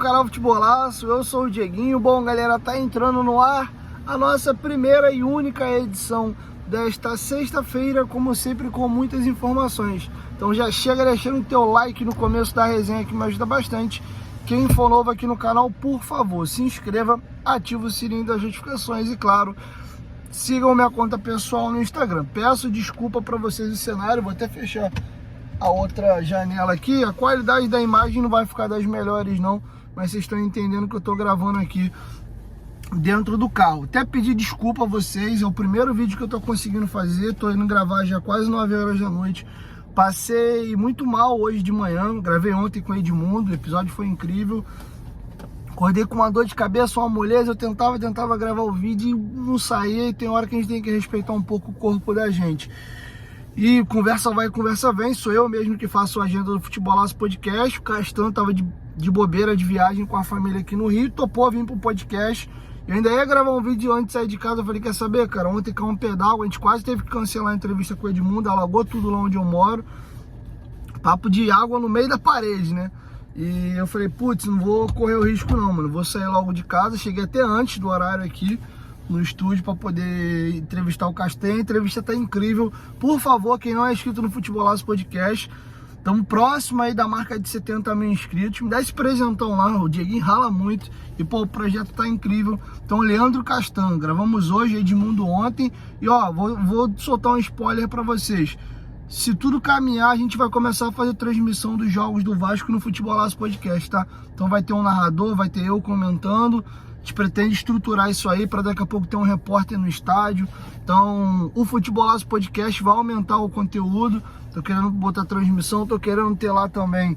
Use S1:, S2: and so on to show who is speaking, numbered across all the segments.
S1: canal Futebolaço, eu sou o Dieguinho. Bom, galera, tá entrando no ar a nossa primeira e única edição desta sexta-feira, como sempre, com muitas informações. Então já chega deixando o teu like no começo da resenha, que me ajuda bastante. Quem for novo aqui no canal, por favor, se inscreva, ativa o sininho das notificações e, claro, sigam minha conta pessoal no Instagram. Peço desculpa para vocês do cenário, vou até fechar a outra janela aqui. A qualidade da imagem não vai ficar das melhores não, mas vocês estão entendendo que eu estou gravando aqui dentro do carro. Até pedir desculpa a vocês, é o primeiro vídeo que eu estou conseguindo fazer, estou indo gravar já quase 9 horas da noite. Passei muito mal hoje de manhã, gravei ontem com o Edmundo, o episódio foi incrível. Acordei com uma dor de cabeça, uma moleza, eu tentava gravar o vídeo e não saía, e tem hora que a gente tem que respeitar um pouco o corpo da gente. E conversa vai, conversa vem, sou eu mesmo que faço a agenda do Futebolaço Podcast. O Castan tava de bobeira de viagem com a família aqui no Rio, topou vir pro podcast. Eu ainda ia gravar um vídeo antes de sair de casa, eu falei, quer saber, cara, ontem caiu um pedal, a gente quase teve que cancelar a entrevista com o Edmundo, alagou tudo lá onde eu moro. Papo de água no meio da parede, né? E eu falei, putz, não vou correr o risco não, mano, vou sair logo de casa. Cheguei até antes do horário aqui no estúdio para poder entrevistar o Castanha. A entrevista tá incrível. Por favor, quem não é inscrito no Futebolaço Podcast, estamos próximo aí da marca de 70 mil inscritos. Me dá esse presentão lá, o Dieguinho rala muito. E pô, o projeto tá incrível. Então, Leandro Castan, gravamos hoje, Edmundo ontem. E ó, vou soltar um spoiler para vocês. Se tudo caminhar, a gente vai começar a fazer transmissão dos jogos do Vasco no Futebolaço Podcast, tá? Então vai ter um narrador, vai ter eu comentando. A gente pretende estruturar isso aí para daqui a pouco ter um repórter no estádio. Então o Futebolaço Podcast vai aumentar o conteúdo. Tô querendo botar transmissão, tô querendo ter lá também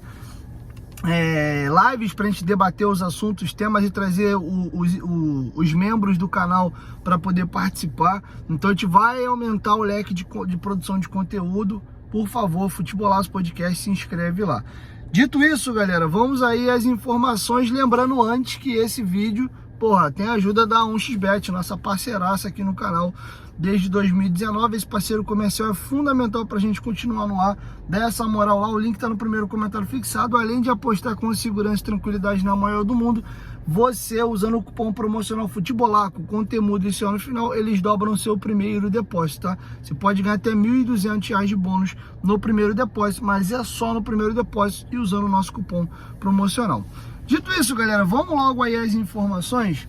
S1: lives pra gente debater os assuntos, temas e trazer os membros do canal para poder participar. Então a gente vai aumentar o leque de produção de conteúdo. Por favor, Futebolaço Podcast, se inscreve lá. Dito isso, galera, vamos aí às informações. Lembrando antes que esse vídeo, porra, tem a ajuda da 1xBet, nossa parceiraça aqui no canal desde 2019. Esse parceiro comercial é fundamental pra gente continuar no ar. Dá essa moral lá, o link tá no primeiro comentário fixado. Além de apostar com segurança e tranquilidade na maior do mundo, você, usando o cupom promocional Futebolaco, com temudo e no final, eles dobram o seu primeiro depósito, tá? Você pode ganhar até R$ 1.200 de bônus no primeiro depósito, mas é só no primeiro depósito e usando o nosso cupom promocional. Dito isso, galera, vamos logo aí às informações.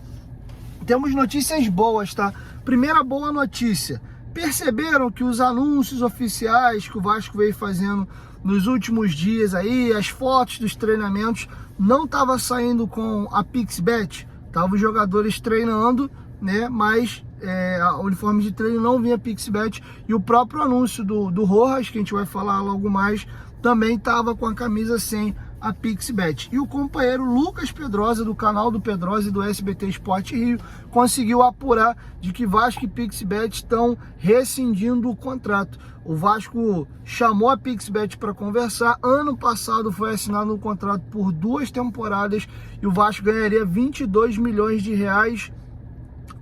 S1: Temos notícias boas, tá? Primeira boa notícia. Perceberam que os anúncios oficiais que o Vasco veio fazendo nos últimos dias aí, as fotos dos treinamentos, não estava saindo com a PixBet? Tava os jogadores treinando, né? Mas o uniforme de treino não vinha PixBet. E o próprio anúncio do Rojas, que a gente vai falar logo mais, também estava com a camisa sem a PixBet. E o companheiro Lucas Pedrosa, do canal do Pedrosa e do SBT Sport Rio, conseguiu apurar de que Vasco e PixBet estão rescindindo o contrato. O Vasco chamou a PixBet para conversar. Ano passado foi assinado um contrato por 2 temporadas e o Vasco ganharia 22 milhões de reais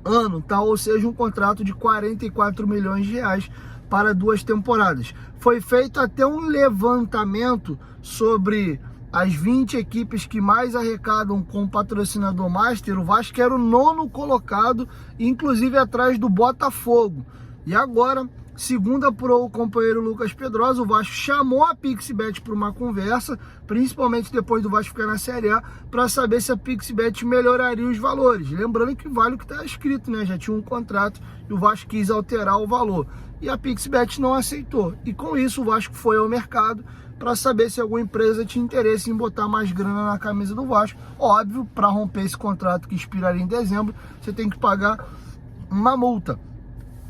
S1: ano, tá? Ou seja, um contrato de 44 milhões de reais para 2 temporadas. Foi feito até um levantamento sobre as 20 equipes que mais arrecadam com o patrocinador Master. O Vasco era o 9º colocado, inclusive atrás do Botafogo. E agora, segundo apurou o companheiro Lucas Pedrosa, o Vasco chamou a PixBet para uma conversa, principalmente depois do Vasco ficar na Série A, para saber se a PixBet melhoraria os valores. Lembrando que vale o que está escrito, né? Já tinha um contrato e o Vasco quis alterar o valor. E a PixBet não aceitou. E com isso o Vasco foi ao mercado para saber se alguma empresa tinha interesse em botar mais grana na camisa do Vasco. Óbvio, para romper esse contrato que expiraria em dezembro, você tem que pagar uma multa.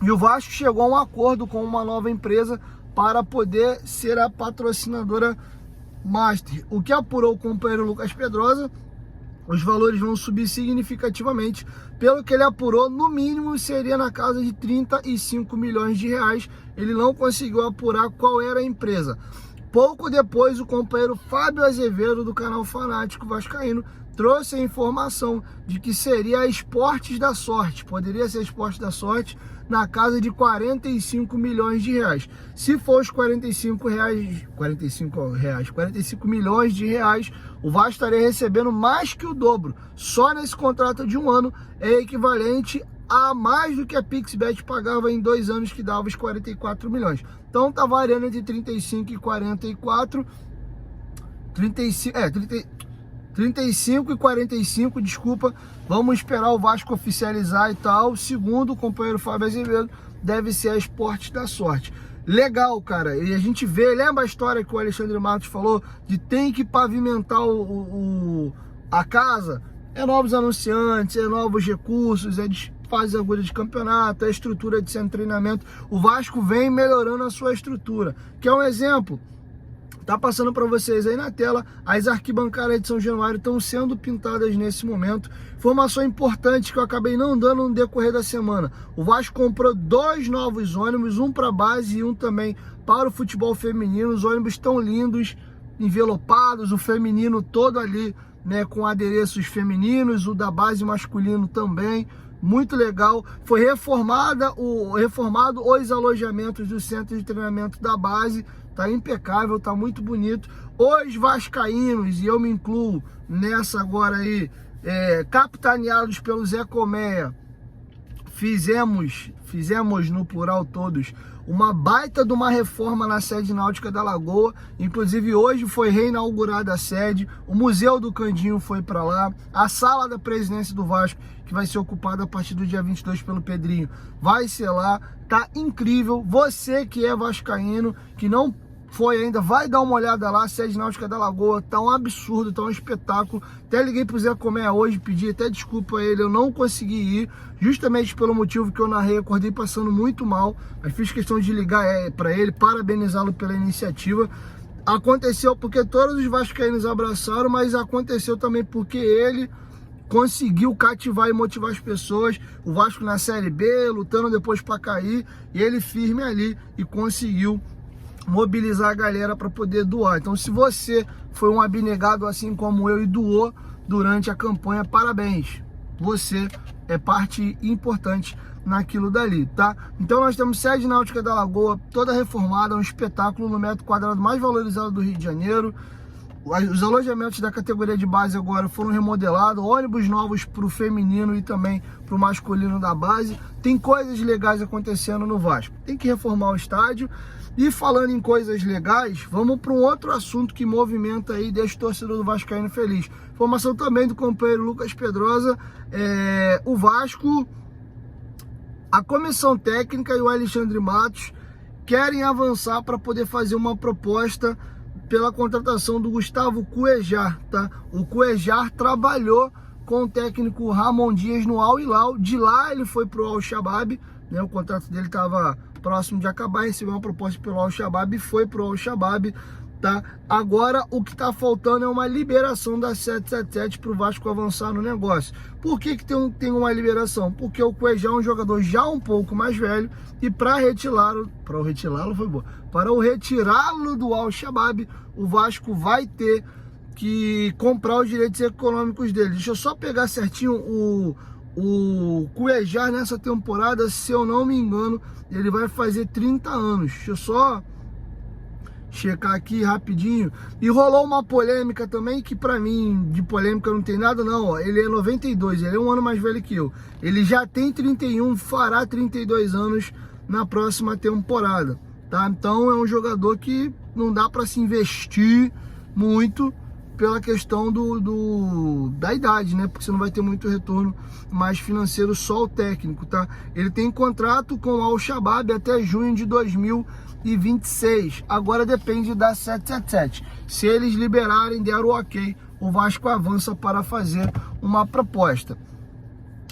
S1: E o Vasco chegou a um acordo com uma nova empresa para poder ser a patrocinadora Master. O que apurou o companheiro Lucas Pedrosa, os valores vão subir significativamente. Pelo que ele apurou, no mínimo seria na casa de 35 milhões de reais. Ele não conseguiu apurar qual era a empresa. Pouco depois, o companheiro Fábio Azevedo, do canal Fanático Vascaíno, trouxe a informação de que seria a Esportes da Sorte, poderia ser a Esportes da Sorte, na casa de 45 milhões de reais. Se for os 45 milhões de reais, o Vasco estaria recebendo mais que o dobro. Só nesse contrato de um ano é equivalente a mais do que a Pixbet pagava em 2 anos, que dava os 44 milhões. Então tá variando entre 35 e 44, 35 e 45, desculpa. Vamos esperar o Vasco oficializar e tal. Segundo o companheiro Fábio Azevedo, deve ser a Esportes da Sorte. Legal, cara. E a gente vê, lembra a história que o Alexandre Matos falou de tem que pavimentar a casa? É novos anunciantes, é novos recursos, é fase agulha de campeonato, é estrutura de centro de treinamento. O Vasco vem melhorando a sua estrutura. Quer um exemplo? Tá passando para vocês aí na tela, as arquibancadas de São Januário estão sendo pintadas nesse momento. Informação importante que eu acabei não dando no decorrer da semana. O Vasco comprou 2 novos ônibus, um para base e um também para o futebol feminino. Os ônibus estão lindos, envelopados, o feminino todo ali, né, com adereços femininos, o da base masculino também. Muito legal. Foi reformado os alojamentos do centro de treinamento da base. Tá impecável, tá muito bonito. Os vascaínos, e eu me incluo nessa agora aí, capitaneados pelo Zé Colmeia, fizemos no plural todos, uma baita de uma reforma na sede náutica da Lagoa. Inclusive hoje foi reinaugurada a sede, o Museu do Candinho foi para lá, a sala da presidência do Vasco, que vai ser ocupada a partir do dia 22 pelo Pedrinho, vai ser lá. Tá incrível. Você que é vascaíno, que não foi ainda, vai dar uma olhada lá, a sede náutica da Lagoa, tá um absurdo, tá um espetáculo. Até liguei pro Zé Colmeia hoje, pedi até desculpa a ele, eu não consegui ir, justamente pelo motivo que eu narrei, acordei passando muito mal, mas fiz questão de ligar para ele, parabenizá-lo pela iniciativa. Aconteceu porque todos os vascaínos abraçaram, mas aconteceu também porque ele conseguiu cativar e motivar as pessoas. O Vasco na Série B, lutando depois para cair, e ele firme ali e conseguiu mobilizar a galera para poder doar. Então, se você foi um abnegado assim como eu e doou durante a campanha, parabéns. Você é parte importante naquilo dali, tá? Então nós temos sede náutica da Lagoa, toda reformada, um espetáculo, no metro quadrado mais valorizado do Rio de Janeiro. Os alojamentos da categoria de base agora foram remodelados, ônibus novos para o feminino e também para o masculino da base. Tem coisas legais acontecendo no Vasco. Tem que reformar o estádio. E falando em coisas legais, vamos para um outro assunto que movimenta aí, deixa o torcedor do Vascaíno feliz. Informação também do companheiro Lucas Pedrosa, o Vasco, a comissão técnica e o Alexandre Matos querem avançar para poder fazer uma proposta pela contratação do Gustavo Cuejar, tá? O Cuejar trabalhou com o técnico Ramon Dias no Al Hilal, de lá ele foi pro Al Shabab, né? O contrato dele estava próximo de acabar, recebeu uma proposta pelo Al Shabab e foi pro Al Shabab, tá? Agora o que tá faltando é uma liberação da 777 pro Vasco avançar no negócio. Por que tem uma liberação? Porque o Cuejar é um jogador já um pouco mais velho e para retirá-lo do Al Shabab, o Vasco vai ter que comprar os direitos econômicos dele. Deixa eu só pegar certinho o Cuejar nessa temporada, se eu não me engano, ele vai fazer 30 anos. Deixa eu só checar aqui rapidinho. E rolou uma polêmica também, que pra mim de polêmica não tem nada não, ó. Ele é 92, ele é um ano mais velho que eu. Ele já tem 31, fará 32 anos na próxima temporada, tá? Então é um jogador que não dá pra se investir muito pela questão da idade, né? Porque você não vai ter muito retorno mais financeiro, só o técnico, tá? Ele tem contrato com o Al Shabab até junho de 2026. Agora depende da 777. Se eles liberarem, der o ok, o Vasco avança para fazer uma proposta.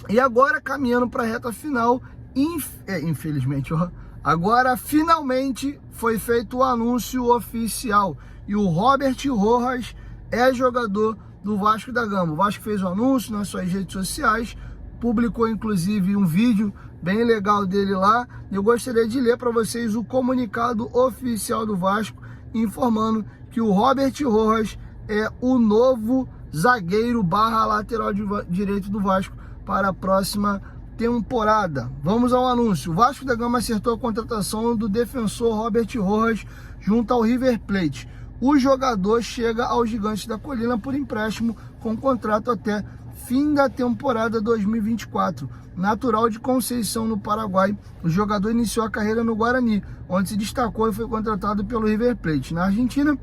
S1: E agora, caminhando para a reta final, infelizmente, ó, agora finalmente foi feito o anúncio oficial. E o Robert Rojas é jogador do Vasco da Gama. O Vasco fez o anúncio nas suas redes sociais, publicou inclusive um vídeo bem legal dele lá. Eu gostaria de ler para vocês o comunicado oficial do Vasco, informando que o Robert Rojas é o novo zagueiro barra lateral direito do Vasco para a próxima temporada. Vamos ao anúncio. O Vasco da Gama acertou a contratação do defensor Robert Rojas junto ao River Plate. O jogador chega aos Gigantes da Colina por empréstimo com contrato até fim da temporada 2024. Natural de Conceição, no Paraguai, o jogador iniciou a carreira no Guarani, onde se destacou e foi contratado pelo River Plate. Na Argentina,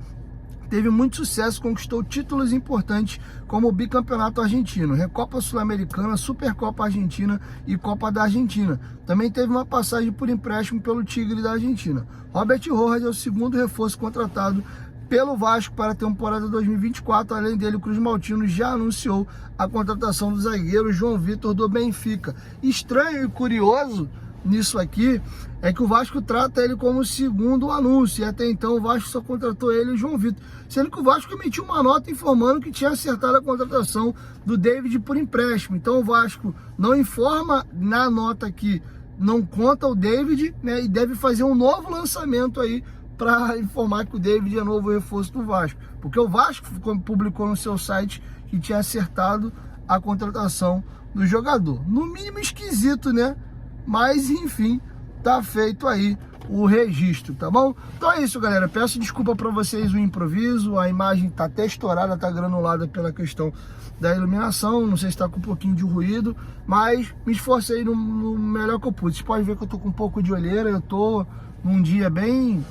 S1: teve muito sucesso, conquistou títulos importantes como o bicampeonato argentino, Recopa Sul-Americana, Supercopa Argentina e Copa da Argentina. Também teve uma passagem por empréstimo pelo Tigre da Argentina. Robert Rojas é o segundo reforço contratado pelo Vasco para a temporada 2024. Além dele, o Cruz Maltino já anunciou a contratação do zagueiro João Vitor do Benfica. Estranho e curioso nisso aqui é que o Vasco trata ele como segundo anúncio, e até então o Vasco só contratou ele e o João Vitor, sendo que o Vasco emitiu uma nota informando que tinha acertado a contratação do David por empréstimo. Então o Vasco não informa na nota que não conta o David, né, e deve fazer um novo lançamento aí para informar que o David é novo reforço do Vasco, porque o Vasco publicou no seu site que tinha acertado a contratação do jogador. No mínimo esquisito, né? Mas enfim, tá feito aí o registro, tá bom? Então é isso, galera. Peço desculpa para vocês o improviso, a imagem tá até estourada, tá granulada pela questão da iluminação, não sei se tá com um pouquinho de ruído, mas me esforcei no melhor que eu pude. Vocês podem ver que eu tô com um pouco de olheira, eu tô num dia bem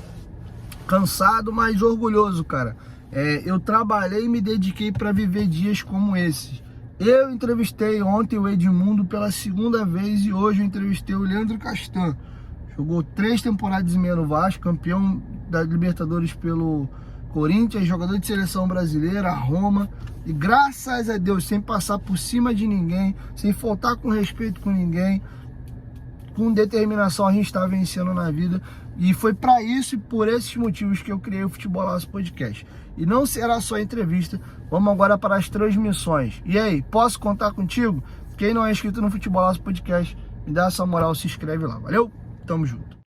S1: cansado, mas orgulhoso, cara. Eu trabalhei e me dediquei para viver dias como esses. Eu entrevistei ontem o Edmundo pela segunda vez e hoje eu entrevistei o Leandro Castan. Jogou 3 temporadas e meia no Vasco, campeão da Libertadores pelo Corinthians, jogador de seleção brasileira, Roma. E graças a Deus, sem passar por cima de ninguém, sem faltar com respeito com ninguém, com determinação, a gente está vencendo na vida. E foi para isso e por esses motivos que eu criei o Futebolaço Podcast. E não será só entrevista, vamos agora para as transmissões. E aí, posso contar contigo? Quem não é inscrito no Futebolaço Podcast, me dá essa moral, se inscreve lá. Valeu? Tamo junto.